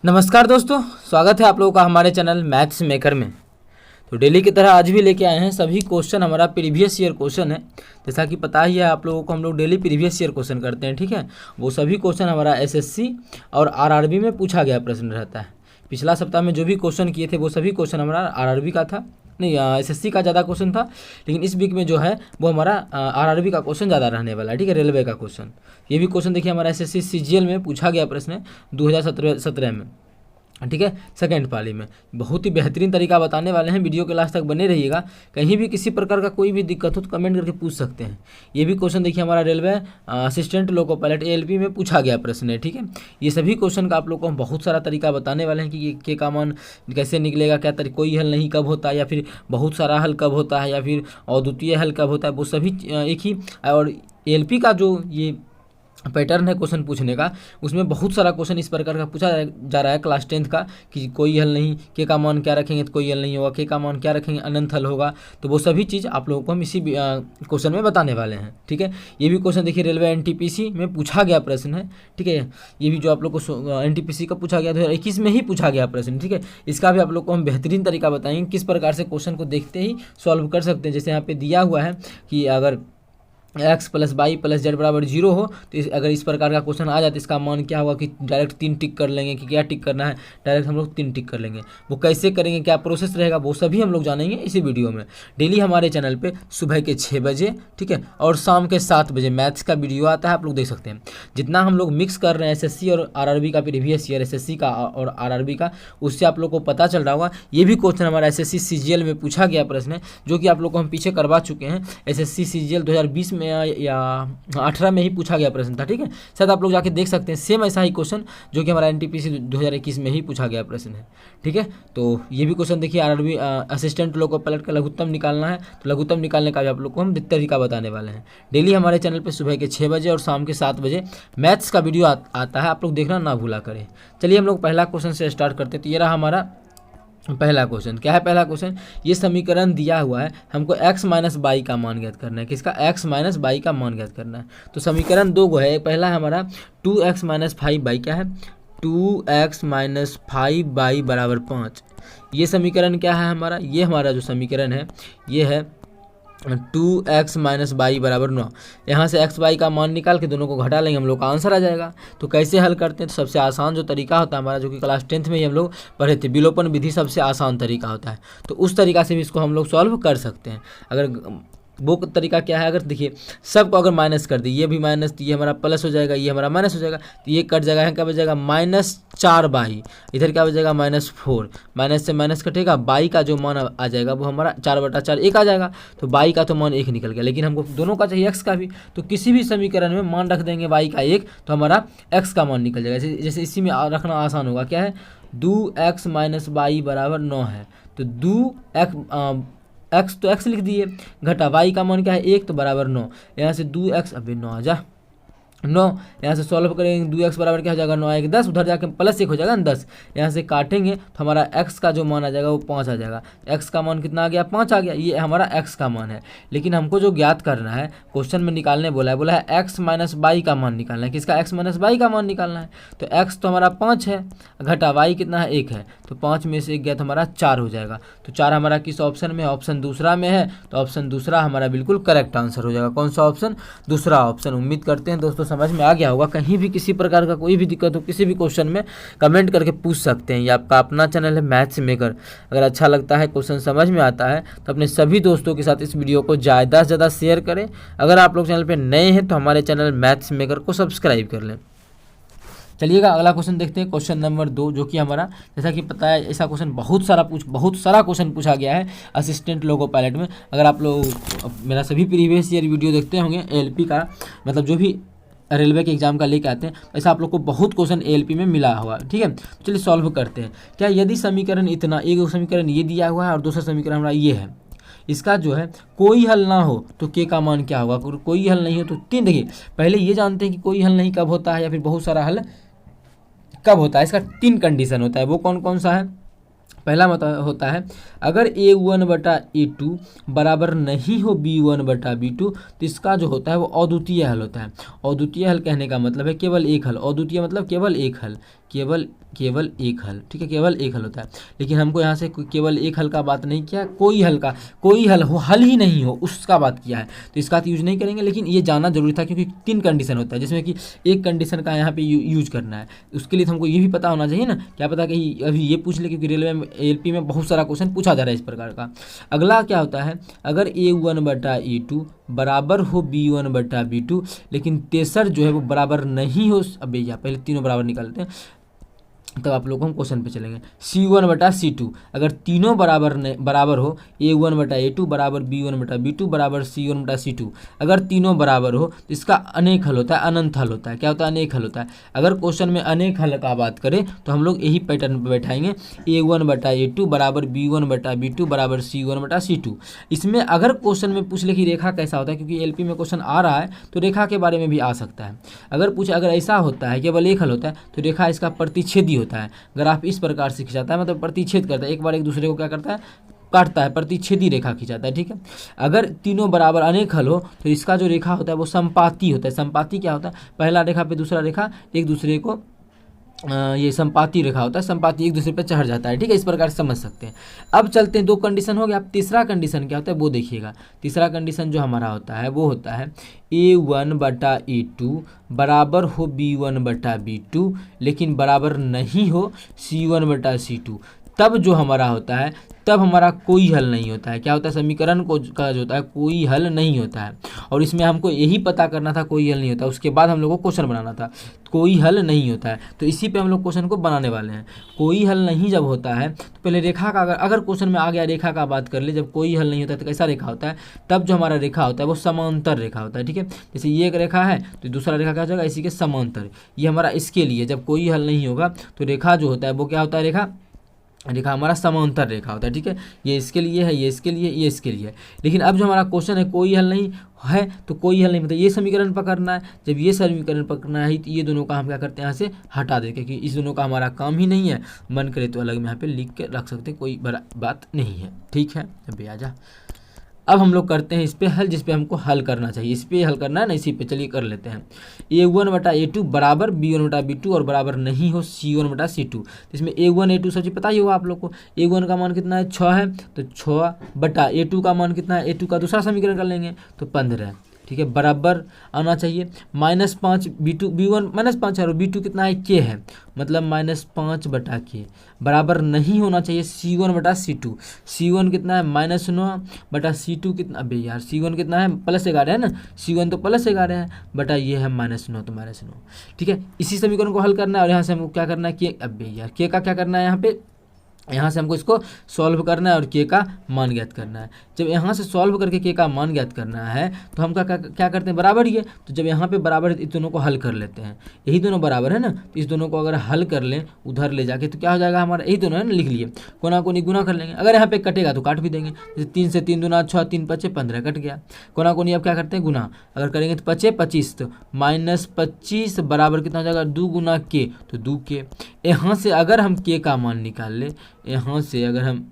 नमस्कार दोस्तों, स्वागत है आप लोगों का हमारे चैनल मैथ्स मेकर में। तो डेली की तरह आज भी लेके आए हैं सभी क्वेश्चन हमारा प्रीवियस ईयर क्वेश्चन है। जैसा कि पता ही है आप लोगों को, हम लोग डेली प्रीवियस ईयर क्वेश्चन करते हैं, ठीक है। वो सभी क्वेश्चन हमारा एसएससी और आरआरबी में पूछा गया प्रश्न रहता है। पिछला सप्ताह में जो भी क्वेश्चन किए थे वो सभी क्वेश्चन हमारा आरआरबी का था, नहीं एसएससी का ज़्यादा क्वेश्चन था, लेकिन इस वीक में जो है वो हमारा आरआरबी का क्वेश्चन ज़्यादा रहने वाला है, ठीक है। रेलवे का क्वेश्चन, ये भी क्वेश्चन देखिए हमारा एसएससी सीजीएल में पूछा गया प्रश्न है 2017 में, ठीक है, सेकेंड पाली में। बहुत ही बेहतरीन तरीका बताने वाले हैं, वीडियो के लास्ट तक बने रहिएगा। कहीं भी किसी प्रकार का कोई भी दिक्कत हो तो कमेंट करके पूछ सकते हैं। ये भी क्वेश्चन देखिए हमारा railway assistant loco pilot ALP में पूछा गया प्रश्न है, ठीक है। ये सभी क्वेश्चन का आप लोग को हम बहुत सारा तरीका बताने वाले हैं कि के का मान कैसे निकलेगा, क्या कोई हल नहीं कब होता है, या फिर बहुत सारा हल कब होता है, या फिर अद्वितीय हल कब होता है, वो सभी एक ही। और एएलपी का जो ये पैटर्न है क्वेश्चन पूछने का, उसमें बहुत सारा क्वेश्चन इस प्रकार का पूछा जा रहा है क्लास 10th का, कि कोई हल नहीं, के का मान क्या रखेंगे तो कोई हल नहीं होगा, के का मान क्या रखेंगे अनंत हल होगा। तो वो सभी चीज़ आप लोगों को हम इसी क्वेश्चन में बताने वाले हैं, ठीक है। ये भी क्वेश्चन देखिए रेलवे एनटीपीसी में पूछा गया प्रश्न है, ठीक है। ये भी जो आप लोग को एनटीपीसी का पूछा गया 2021 में ही पूछा गया प्रश्न, ठीक है। इसका भी आप लोग को हम बेहतरीन तरीका बताएंगे किस प्रकार से क्वेश्चन को देखते ही सॉल्व कर सकते हैं। जैसे यहाँ पे दिया हुआ है कि अगर x + y + z = 0 हो तो अगर इस प्रकार का क्वेश्चन आ जाए तो इसका मान क्या होगा, कि डायरेक्ट 3 टिक कर लेंगे, कि क्या टिक करना है, डायरेक्ट हम लोग 3 टिक कर लेंगे। वो कैसे करेंगे, क्या प्रोसेस रहेगा, वो सभी हम लोग जानेंगे इसी वीडियो में। डेली हमारे चैनल पे सुबह के 6 बजे, ठीक है, और शाम के 7 बजे मैथ्स का वीडियो आता है, आप लोग देख सकते हैं। जितना हम लोग मिक्स कर रहे हैं एसएससी और आरआरबी का, प्रीवियस ईयर एसएससी का और आरआरबी का, उससे आप लोग को पता चल रहा होगा। ये भी क्वेश्चन हमारा एसएससी सीजीएल में पूछा गया प्रश्न है, जो कि आप लोग को हम पीछे करवा चुके हैं। एसएससी सीजीएल 2020 में या 18 में ही पूछा गया प्रश्न था, ठीक है। शायद आप लोग जाके देख सकते हैं, सेम ऐसा ही क्वेश्चन जो कि हमारा एनटीपीसी 2021 में ही पूछा गया प्रश्न है, ठीक है। तो ये भी क्वेश्चन देखिए आरआरबी असिस्टेंट लोको पायलट का लघुत्तम निकालना है, तो लघुत्तम निकालने का भी आप लोग को हम तरीका बताने वाले हैं। डेली हमारे चैनल पर सुबह के 6 बजे और शाम के 7 बजे मैथ्स का वीडियो आता है, आप लोग देखना ना भूला करें। चलिए हम लोग पहला क्वेश्चन से स्टार्ट करते हैं। तो ये रहा हमारा पहला क्वेश्चन। क्या है पहला क्वेश्चन, ये समीकरण दिया हुआ है, हमको x - y का मान ज्ञात करना है। किसका, x - y का मान ज्ञात करना है। तो समीकरण दो गो है, पहला है हमारा 2x - 5y, क्या है 2x - 5y = 5। ये समीकरण क्या है हमारा, ये हमारा जो समीकरण है ये है 2x - y = 9। यहाँ से x y का मान निकाल के दोनों को घटा लेंगे, हम लोग का आंसर आ जाएगा। तो कैसे हल करते हैं, तो सबसे आसान जो तरीका होता है हमारा, जो कि क्लास 10th में ही हम लोग पढ़े थे, विलोपन विधि सबसे आसान तरीका होता है। तो उस तरीका से भी इसको हम लोग सॉल्व कर सकते हैं। अगर वो तरीका क्या है, अगर देखिए सबको अगर माइनस कर दी, ये भी माइनस, तो ये हमारा प्लस हो जाएगा, ये हमारा माइनस हो जाएगा, तो ये कट जाएगा, यहाँ क्या बचेगा -4y, इधर क्या बचेगा -4, माइनस से माइनस कटेगा, बाई का जो मान आ जाएगा वो हमारा 4/4 1 आ जाएगा। तो बाई का तो मान 1 निकल गया, लेकिन हमको दोनों का चाहिए x का भी। तो किसी भी समीकरण में मान रख देंगे y का 1, तो हमारा x का मान निकल जाएगा। जैसे इसी में रखना आसान होगा, क्या है 2x - y = 9 है, तो 2x तो x लिख दिए, घटा y का मान क्या है 1, तो बराबर 9। यहाँ से 2x, अभी 9 आ जा 9, यहाँ से सॉल्व करेंगे, 2x बराबर क्या हो जाएगा 9 1 10, उधर जाके +1 हो जाएगा 10। यहाँ से काटेंगे तो हमारा x का जो मान आ जाएगा वो 5 आ जाएगा। x का मान कितना आ गया, 5 आ गया। ये हमारा x का मान है, लेकिन हमको जो ज्ञात करना है, क्वेश्चन में निकालने बोला है x - y का मान निकालना है। किसका, x - y का मान निकालना है। तो x तो हमारा 5 है, घटा y कितना है 1 है, तो 5 में से 1 गया तो हमारा 4 हो जाएगा। तो 4 हमारा किस ऑप्शन में है, ऑप्शन दूसरा में है। तो ऑप्शन दूसरा हमारा बिल्कुल करेक्ट आंसर हो जाएगा। कौन सा ऑप्शन, दूसरा ऑप्शन। उम्मीद करते हैं दोस्तों समझ में आ गया होगा। कहीं भी किसी प्रकार का कोई भी दिक्कत हो, किसी भी क्वेश्चन में कमेंट करके पूछ सकते हैं। ये आपका अपना चैनल है मैथ्स मेकर। अगर अच्छा लगता है, क्वेश्चन समझ में आता है, तो अपने सभी दोस्तों के साथ इस वीडियो को ज़्यादा से ज़्यादा शेयर करें। अगर आप लोग चैनल पे नए हैं तो हमारे चैनल मैथ्स मेकर को सब्सक्राइब कर लें। चलिएगा अगला क्वेश्चन देखते हैं, क्वेश्चन नंबर 2, जो कि हमारा जैसा कि पता है ऐसा क्वेश्चन बहुत सारा क्वेश्चन पूछा गया है असिस्टेंट लोको पायलट में। अगर आप लोग मेरा सभी प्रीवियस ईयर वीडियो देखते होंगे एएलपी का, मतलब जो भी रेलवे के एग्जाम का लेके आते हैं, ऐसा आप लोग को बहुत क्वेश्चन एएलपी में मिला हुआ, ठीक है। चलिए सॉल्व करते हैं। क्या यदि समीकरण इतना, एक समीकरण ये दिया हुआ है और दूसरा समीकरण हमारा ये है, इसका जो है कोई हल ना हो तो के का मान क्या होगा, कोई हल नहीं हो तो 3। देखिए पहले ये जानते हैं कि कोई हल नहीं कब होता है, या फिर बहुत सारा हल कब होता है। इसका 3 कंडीशन होता है। वो कौन कौन सा है, पहला मतलब होता है अगर a1/a2 बराबर नहीं हो b1/b2, तो इसका जो होता है वो अद्वितीय हल होता है। अद्वितीय हल कहने का मतलब है केवल एक हल। अद्वितीय मतलब केवल एक हल, केवल एक हल, ठीक है, केवल एक हल होता है। लेकिन हमको यहाँ से केवल एक हल का बात नहीं किया, कोई हल हो, हल ही नहीं हो उसका बात किया है, तो इसका यूज नहीं करेंगे। लेकिन ये जानना जरूरी था क्योंकि 3 कंडीशन होता है, जिसमें कि एक कंडीशन का यहाँ पे यूज करना है। उसके लिए तो हमको ये भी पता होना चाहिए ना, क्या पता कि अभी ये पूछ ले, क्योंकि रेलवे में एलपी में बहुत सारा क्वेश्चन पूछा जा रहा है इस प्रकार का। अगला क्या होता है, अगर A1/A2 बराबर हो B1/B2, लेकिन तेसर जो है वो बराबर नहीं हो, अबे या पहले तीनों बराबर निकालते हैं तब आप लोग हम क्वेश्चन पे चलेंगे। C1/C2 अगर तीनों बराबर हो, A1/A2 बराबर B1/B2 बराबर C1/C2, अगर तीनों बराबर हो तो इसका अनेक हल होता है, अनंत हल होता है। क्या होता है, अनेक हल होता है। अगर क्वेश्चन में अनेक हल का बात करें तो हम लोग यही पैटर्न पे बैठाएंगे, A1/A2 बराबर B1/B2 बराबर C1/C2। इसमें अगर क्वेश्चन में पूछ ले कि रेखा कैसा होता है, क्योंकि एलपी में क्वेश्चन आ रहा है तो रेखा के बारे में भी आ सकता है। अगर ऐसा होता है, केवल एक हल होता है, तो रेखा इसका प्रतिच्छेदी होता है। ग्राफ इस प्रकार से खिंचाता है, मतलब प्रतिच्छेद करता है, एक बार एक दूसरे को क्या करता है, काटता है, प्रतिच्छेदी रेखा खिंचाता है, ठीक है। अगर तीनों बराबर अनेक हल हो तो इसका जो रेखा होता है वो संपाती होता है। संपाती क्या होता है, पहला रेखा पे दूसरा रेखा एक दूसरे को ये संपाती रेखा होता है, संपाती एक दूसरे पे चढ़ जाता है, ठीक है। इस प्रकार से समझ सकते हैं। अब चलते हैं, 2 कंडीशन हो गया। अब तीसरा कंडीशन क्या होता है वो देखिएगा। तीसरा कंडीशन जो हमारा होता है वो होता है A1/A2 बराबर हो B1/B2, लेकिन बराबर नहीं हो C1/C2। तब जो हमारा होता है, तब हमारा कोई हल नहीं होता है। क्या होता है, समीकरण का जो होता है कोई हल नहीं होता है। और इसमें हमको यही पता करना था कोई हल नहीं होता, उसके बाद हम लोग को क्वेश्चन बनाना था। कोई हल नहीं होता है, तो इसी पे हम लोग क्वेश्चन को बनाने वाले हैं। कोई हल नहीं जब होता है तो पहले रेखा का, अगर क्वेश्चन में आ गया रेखा का बात कर ले, जब कोई हल नहीं होता है तो कैसा रेखा होता है, तब जो हमारा रेखा होता है वो समांतर रेखा होता है, ठीक है। जैसे ये एक रेखा है तो दूसरा रेखा क्या हो जाएगा, इसी के समांतर। ये हमारा इसके लिए जब कोई हल नहीं होगा तो रेखा जो होता है वो क्या होता है, रेखा हमारा समांतर रेखा होता है, ठीक है। ये इसके लिए है, ये इसके लिए, ये इसके लिए। लेकिन अब जो हमारा क्वेश्चन है कोई हल नहीं है, तो कोई हल नहीं मतलब ये समीकरण पकड़ना है। जब ये समीकरण पकड़ना है तो ये दोनों का हम क्या करते हैं, यहाँ से हटा देते हैं, क्योंकि इस दोनों का हमारा काम ही नहीं है। मन करे तो अलग में यहाँ पे लिख के रख सकते हैं, कोई बड़ा बात नहीं है, ठीक है। अभी आ जा, अब हम लोग करते हैं इस पे हल, जिस पे हमको हल करना चाहिए। इस पे हल करना है ना, इसी पे चलिए कर लेते हैं। A1/A2 बराबर B1/B2 और बराबर नहीं हो C1/C2। इसमें A1 A2 सब चीज़ पता ही होगा आप लोग को। A1 का मान कितना है, 6 है, तो 6/A2 का मान कितना है, A2 का दूसरा समीकरण कर लेंगे तो 15, ठीक है। बराबर आना चाहिए -5 B1 -5 है और B2 कितना है, K है, मतलब -5/K। बराबर नहीं होना चाहिए C1/C2। C1 कितना है, -9/C2 कितना, अबे यार C1 कितना है, +11 है ना, C1 तो +11 है, बटा ये है -9, तो -9, ठीक है। इसी समीकरण को हल करना है और यहाँ से हमको क्या करना है, K, अबे यार K का क्या करना है, यहाँ से हमको इसको सॉल्व करना है और K का मान ज्ञात करना है। जब यहाँ से सॉल्व करके K का मान ज्ञात करना है तो हम क्या करते हैं, बराबर ही है, तो जब यहाँ पे बराबर है तो इस दोनों को हल कर लेते हैं। यही दोनों बराबर है ना, तो इस दोनों को अगर हल कर लें उधर ले जाके तो क्या हो जाएगा, हमारा यही दोनों है ना, लिख लिए, कोना कोनी गुना कर लेंगे। अगर यहाँ पे कटेगा तो काट भी देंगे, जैसे 3 से 3 दूना 6, 3 × 5 = 15 कट गया। कोना कोनी अब क्या करते हैं, गुना, अगर करेंगे तो 5 × 25, तो -25 बराबर कितना हो जाएगा, 2 × K, तो 2K। यहाँ से अगर हम K का मान निकाल ले, यहाँ से अगर हम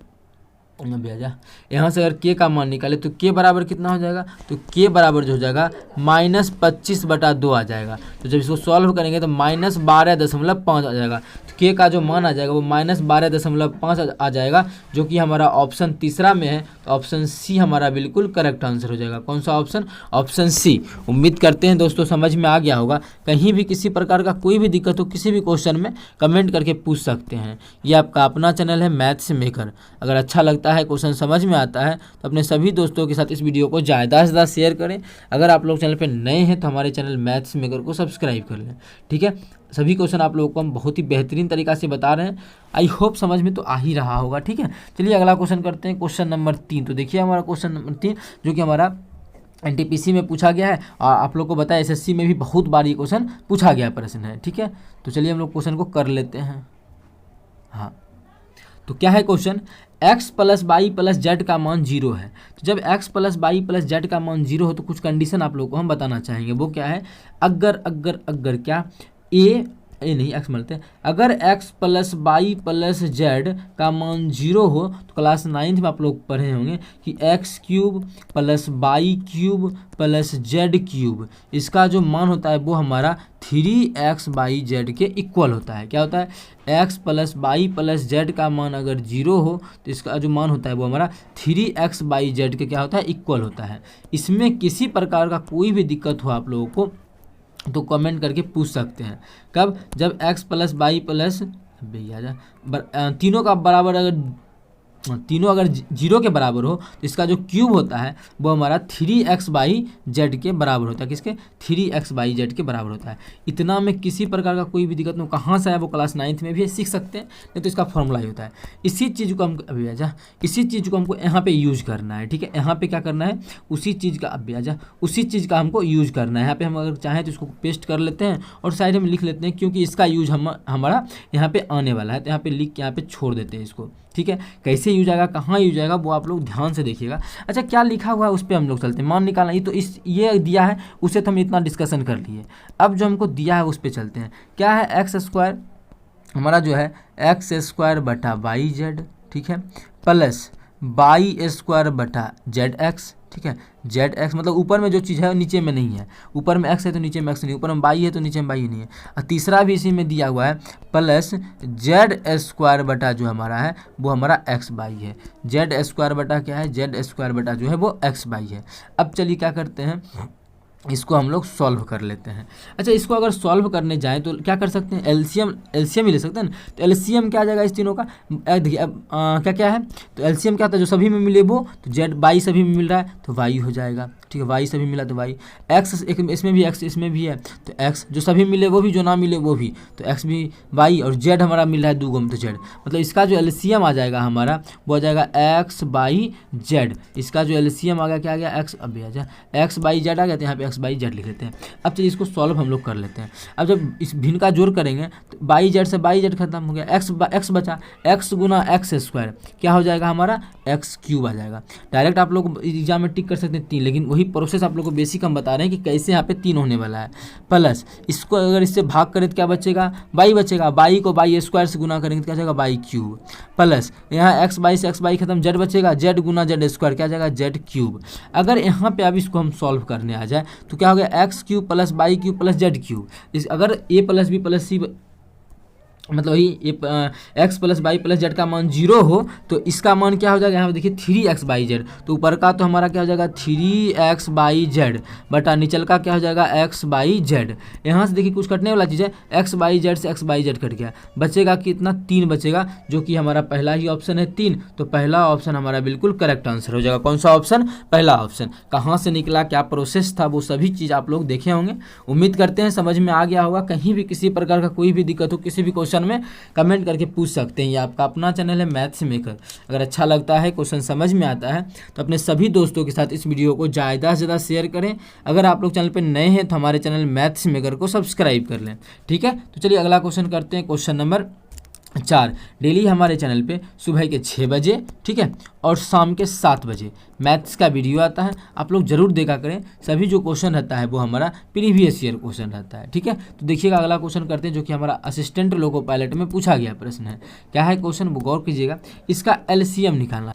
यहाँ से अगर K का मान निकाले तो K बराबर कितना हो जाएगा, तो K बराबर जो हो जाएगा -25/2 आ जाएगा। तो जब इसको सॉल्व करेंगे तो -12.5 आ जाएगा। तो K का जो मान आ जाएगा वो -12.5 आ जाएगा, जो कि हमारा ऑप्शन तीसरा में है। तो ऑप्शन सी हमारा बिल्कुल करेक्ट आंसर हो जाएगा। कौन सा ऑप्शन, ऑप्शन सी। उम्मीद करते हैं दोस्तों समझ में आ गया होगा। कहीं भी किसी प्रकार का कोई भी दिक्कत हो किसी भी क्वेश्चन में कमेंट करके पूछ सकते हैं। ये आपका अपना चैनल है मैथ्स मेकर। अगर अच्छा लगता है, क्वेश्चन समझ में आता है तो अपने सभी दोस्तों के साथ इस वीडियो को ज़्यादा से ज़्यादा शेयर करें। अगर आप लोग चैनल पर नए हैं तो हमारे चैनल मैथ्स मेकर को सब्सक्राइब कर लें, ठीक है। सभी क्वेश्चन आप लोगों को हम बहुत ही बेहतरीन तरीक़ा से बता रहे हैं। आई होप समझ में तो आ ही रहा होगा, ठीक है। चलिए अगला क्वेश्चन करते हैं, क्वेश्चन नंबर 3। तो देखिए हमारा क्वेश्चन नंबर 3 जो कि हमारा NTPC में पूछा गया है और आप लोग को बताया SSC में भी बहुत बार ये क्वेश्चन पूछा गया प्रश्न है, ठीक है। तो चलिए हम लोग क्वेश्चन को कर लेते हैं। हाँ, तो क्या है क्वेश्चन, x + y + z का मान 0 है। तो जब x + y + z का मान 0 हो तो कुछ कंडीशन आप लोग को हम बताना चाहेंगे। वो क्या है, अगर क्या ये नहीं एक्स मानते हैं, अगर x plus y plus z का मान 0 हो तो क्लास 9th में आप लोग पढ़े होंगे कि x cube plus y cube plus z cube, इसका जो मान होता है वो हमारा 3x/z के इक्वल होता है। क्या होता है, x plus y plus z का मान अगर 0 हो तो इसका जो मान होता है वो हमारा 3x/z के क्या होता है, इक्वल होता है। इसमें किसी प्रकार का कोई भी दिक्कत हो आप लोगों को तो कमेंट करके पूछ सकते हैं। कब, जब x प्लस वाई प्लस तीनों का बराबर, अगर तीनों अगर 0 के बराबर हो तो इसका जो क्यूब होता है वो हमारा 3x/z के बराबर होता है। किसके, 3x/z के बराबर होता है। इतना में किसी प्रकार का कोई भी दिक्कत नहीं, कहाँ से आया वो क्लास 9th में भी सीख सकते हैं, नहीं तो इसका फॉर्मूला ही होता है। इसी चीज़ को हमको इसी चीज़ को हमको यहाँ पे यूज करना है। ठीक है, यहाँ पे क्या करना है, उसी चीज़ का उसी चीज़ का हमको यूज करना है। यहाँ पे हम अगर चाहें तो इसको पेस्ट कर लेते हैं और साइड में लिख लेते हैं, क्योंकि इसका यूज हमारा यहाँ पे आने वाला है, तो यहाँ पे लिख के यहाँ पे छोड़ देते हैं इसको। ठीक है, कैसे यूज आएगा, कहाँ यूज आएगा, वो आप लोग ध्यान से देखिएगा। अच्छा, क्या लिखा हुआ है उस पर हम लोग चलते हैं। मान निकालना, ये तो ये दिया है, उससे तो हम इतना डिस्कशन कर लिए। अब जो हमको दिया है उस पर चलते हैं। क्या है, x² हमारा जो है x²/YZ, ठीक है, प्लस y²/ZX। ठीक है, ZX मतलब ऊपर में जो चीज़ है नीचे में नहीं है, ऊपर में x है तो नीचे में x नहीं, ऊपर में y है तो नीचे में y नहीं है। और तीसरा भी इसी में दिया हुआ है, प्लस Z² जो हमारा है वो हमारा x/y है। Z² क्या है, Z² जो है वो x/y है। अब चलिए क्या करते हैं, इसको हम लोग सॉल्व कर लेते हैं। अच्छा, इसको अगर सॉल्व करने जाएं तो क्या कर सकते हैं, एलसीएम ही ले सकते हैं ना। तो एलसीएम क्या आ जाएगा इस तीनों का, देखिए अब क्या है, तो एलसीएम क्या होता है, जो सभी में मिले वो, तो जेड वाई सभी में मिल रहा है तो वाई हो जाएगा। ठीक है, वाई सभी मिला तो वाई, एक्स इसमें भी एक्स इसमें भी है तो एक्स, जो सभी मिले वो भी, जो ना मिले वो भी, तो एक्स भी वाई, और जेड हमारा मिल रहा है 2 में तो जेड, मतलब इसका जो एलसीएम आ जाएगा हमारा वो आ जाएगा x/z। इसका जो एलसीएम आ गया, क्या आ गया, एक्स, अब आ जाए x/z आ गया, तो यहाँ पे x/z लिख लेते हैं। अब चलिए इसको सॉल्व हम लोग कर लेते हैं। अब जब इस भिन्न का जोड़ करेंगे तो y/z से y/z खत्म हो गया, x बचा, x गुना x² क्या हो जाएगा हमारा, x³ आ जाएगा। डायरेक्ट आप लोग एग्जाम में टिक कर सकते हैं 3, लेकिन वही प्रोसेस आप लोग को बेसिक हम बता रहे हैं कि कैसे यहाँ पे 3 होने वाला है। प्लस इसको अगर इससे भाग करें तो क्या बचेगा, y बचेगा, y को y² से गुना करेंगे तो क्या जाएगा y³, प्लस यहाँ x/y से x/y खत्म, z बचेगा, z गुना z² क्या जाएगा z³। अगर यहाँ पे अब इसको हम सॉल्व करने आ जाए तो क्या हो गया, x³ plus y³ plus z³। अगर a plus b plus c मतलब ये x plus y plus z का मान 0 हो तो इसका मान क्या हो जाएगा, यहाँ पे देखिए 3x/z, तो ऊपर का तो हमारा क्या हो जाएगा 3x/z बटा नीचल का क्या हो जाएगा x/z। यहाँ से देखिए कुछ कटने वाला चीज़ है, x/z से x/z कट गया, बचेगा कितना, 3 बचेगा, जो कि हमारा पहला ही ऑप्शन है 3। तो पहला ऑप्शन हमारा बिल्कुल करेक्ट आंसर हो जाएगा। कौन सा ऑप्शन, पहला ऑप्शन। कहाँ से निकला, क्या प्रोसेस था, वो सभी चीज़ आप लोग देखे होंगे। उम्मीद करते हैं समझ में आ गया होगा। कहीं भी किसी प्रकार का कोई भी दिक्कत हो, किसी भी क्वेश्चन में कमेंट करके पूछ सकते हैं। ये आपका अपना चैनल है मैथ्स मेकर। अगर अच्छा लगता है, क्वेश्चन समझ में आता है तो अपने सभी दोस्तों के साथ इस वीडियो को ज़्यादा से ज़्यादा शेयर करें। अगर आप लोग चैनल पर नए हैं तो हमारे चैनल मैथ्स मेकर को सब्सक्राइब कर लें। ठीक है, तो चलिए अगला क्वेश्चन करते हैं। क्वेश्चन नंबर 4, डेली हमारे चैनल पे सुबह के 6 बजे, ठीक है, और शाम के 7 बजे मैथ्स का वीडियो आता है। आप लोग जरूर देखा करें। सभी जो क्वेश्चन रहता है वो हमारा प्रीवियस ईयर क्वेश्चन रहता है। ठीक है, तो देखिएगा अगला क्वेश्चन करते हैं, जो कि हमारा असिस्टेंट लोको पायलट में पूछा गया प्रश्न है। क्या है क्वेश्चन, वो गौर कीजिएगा। इसका एलसीएम निकालना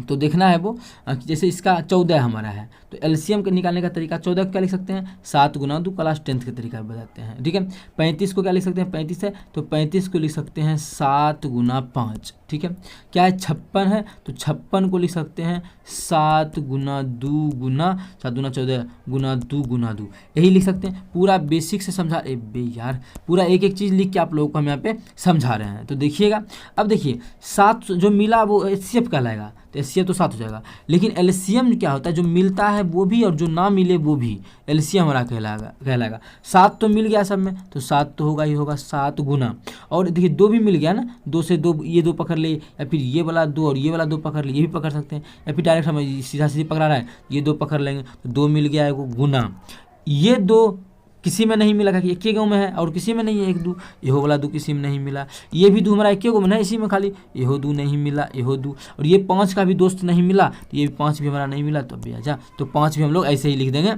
तो देखना है वो, जैसे इसका 14 हमारा है तो एलसीएम के निकालने का तरीका 14 को क्या लिख सकते हैं, 7 गुना 2, क्लास 10th के तरीका बताते हैं। ठीक है, 35 को क्या लिख सकते हैं, 35 है तो 35 को लिख सकते हैं 7 गुना 5। ठीक है, क्या है 56 है तो 56 को लिख सकते हैं 7 गुना 2 गुना 7 गुना 14 गुना 2 गुना 2, यही लिख सकते हैं। पूरा बेसिक से समझा यार, पूरा एक एक चीज़ लिख के आप लोगों को हम यहाँ पे समझा रहे हैं। तो देखिएगा, अब देखिए 7 जो मिला वो एचसीएफ कहलाएगा, तो एचसीएफ तो 7 हो जाएगा। लेकिन एलसीएम क्या होता है, जो मिलता है वो भी और जो ना मिले वो भी एलसीएम हमारा कहलाएगा। 7 तो मिल गया सब में तो 7 तो होगा ही होगा, 7 गुना, और देखिए 2 भी मिल गया ना, 2 से 2 ये 2 पकड़ ले, या फिर ये वाला 2 और ये वाला 2 पकड़ ले, ये भी पकड़ सकते हैं, या फिर डायरेक्ट हमें सीधा सीधी पकड़ा रहा है, ये 2 पकड़ लेंगे तो 2 मिल गया है वो गुना, ये 2 किसी में नहीं मिला कि एक ही गाँव में है और किसी में नहीं है, 1 2 यहो वाला 2 किसी में नहीं मिला, ये भी 2 हमारा एक ही गाँव में है, इसी में खाली यहो 2 नहीं मिला, यहो 2, और ये 5 का भी दोस्त नहीं मिला तो ये 5 भी हमारा नहीं मिला, तो अभी आजा, तो 5 भी हम लोग ऐसे ही लिख देंगे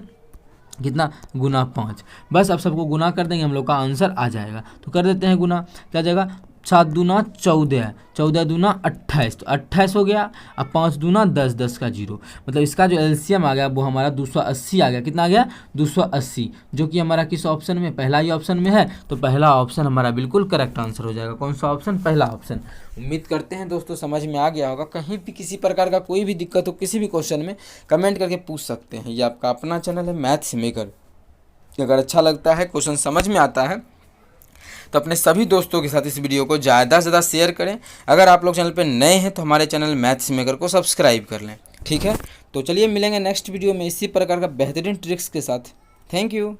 कितना, गुना 5। बस अब सबको गुना कर देंगे, हम लोग का आंसर आ जाएगा। तो कर देते हैं गुना, क्या जाएगा, 7 दूना 14, 14 दूना 28, तो 28 हो गया। अब 5 दूना 10, 10 का 0, मतलब इसका जो एलसीएम आ गया वो हमारा 280 आ गया। कितना आ गया, 280, जो कि हमारा किस ऑप्शन में, पहला ही ऑप्शन में है। तो पहला ऑप्शन हमारा बिल्कुल करेक्ट आंसर हो जाएगा। कौन सा ऑप्शन, पहला ऑप्शन। उम्मीद करते हैं दोस्तों समझ में आ गया होगा। कहीं भी किसी प्रकार का कोई भी दिक्कत हो किसी भी क्वेश्चन में, कमेंट करके पूछ सकते हैं। ये आपका अपना चैनल है मैथ्स मेकर। अगर अच्छा लगता है, क्वेश्चन समझ में आता है, तो अपने सभी दोस्तों के साथ इस वीडियो को ज़्यादा से ज़्यादा शेयर करें। अगर आप लोग चैनल पर नए हैं तो हमारे चैनल मैथ्स मेकर को सब्सक्राइब कर लें। ठीक है, तो चलिए मिलेंगे नेक्स्ट वीडियो में इसी प्रकार का बेहतरीन ट्रिक्स के साथ। Thank you.